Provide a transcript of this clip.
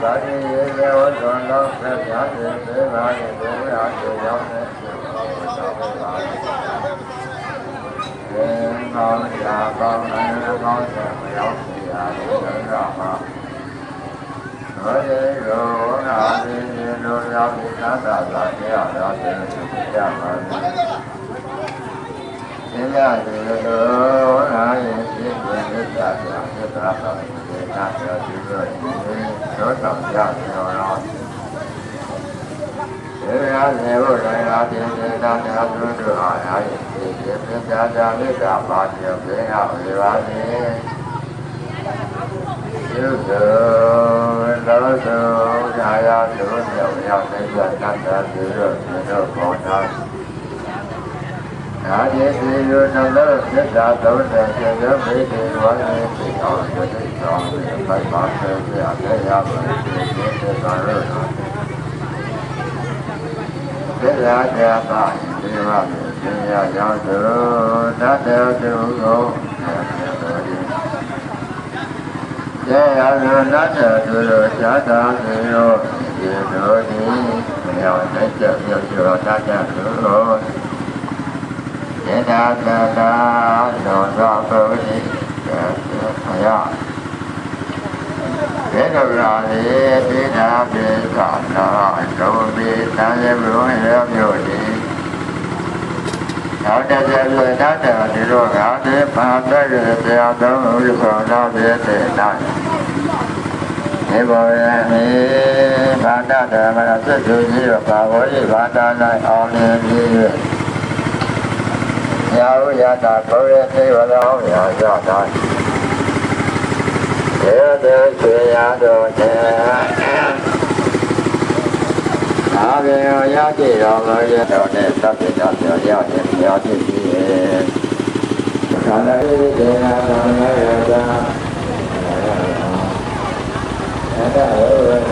ဘာတိရေဝတ္တလောကပြာတိသေဘာယေဒေဝရာတေရောက်တဲ့သောပါရေမောရာပေါင်းနေကောင်းတဲ့မရောက်စီရာလို့ရမှာဘောရေရောနာတိရေလိုရောက်ပြီးသတ္တသာတရားတော်တဲ့ကြပါလိမ့်ရှင်ရရေလိုနာယေရှိတဲ့သစ္စာပြသစ္စာတော်ဒီနာတော်ဒီလိုသောတောင်ကြပြောတော့ဒီရာဇေဝတိုင်းရာတိတေတာတရားသူတို့အားအားဖြင့်ဒီပြစ္ဆာတာမိကပါတိဘေဟဝေပါတိသုသောလောသောဇာယသုမြောက်ရောက်တဲ့သတ္တသူတို့ပေါ်တာနာယေတိယောနလောသစ္စာသုံးတဲ့ကျေယောဘိတိဝါယေတိအောင်ယတိဆောင်ပိုက်ပါစေပြအပ်ရပါစေဒီသစ္စာရောသစ္စာကြပါဒီဝါမေသင်ရရောက်သူတတ္တသူကိုကျေယရုနတ္တသူတို့ဇာတာသူရောဒီတို့ဒီမြောက်တဲ့ကျေယောတတ္တသူတို့ဒေတာတတာလောသောပုရိသယဒေတရာလေဒေတာပိကနာသောပိသံယဘုံရောမြို့တိနောက်တစ်ချက်ဆိုတတ်တယ်ဒီလိုကဒီပါတဲ့တရားသုံးဥပ္ပဒါပြေတဲ့နိုင်ဒီဘောရမေဘာတတမရသစ္စုကြီးရောဘာဝိဘာတနိုင်အောင်နေပြီယာဝရတာဘောရသေဝလောရာဇတာေတေဆွေရတော်တေအာဘေယောယတိရောမရတော်နဲ့သဗ္ဗေတပြောရခြင်းပြောဖြစ်ပြီးခန္ဓာ၏ဒေနာသံဃာယတာအတ္တဝေ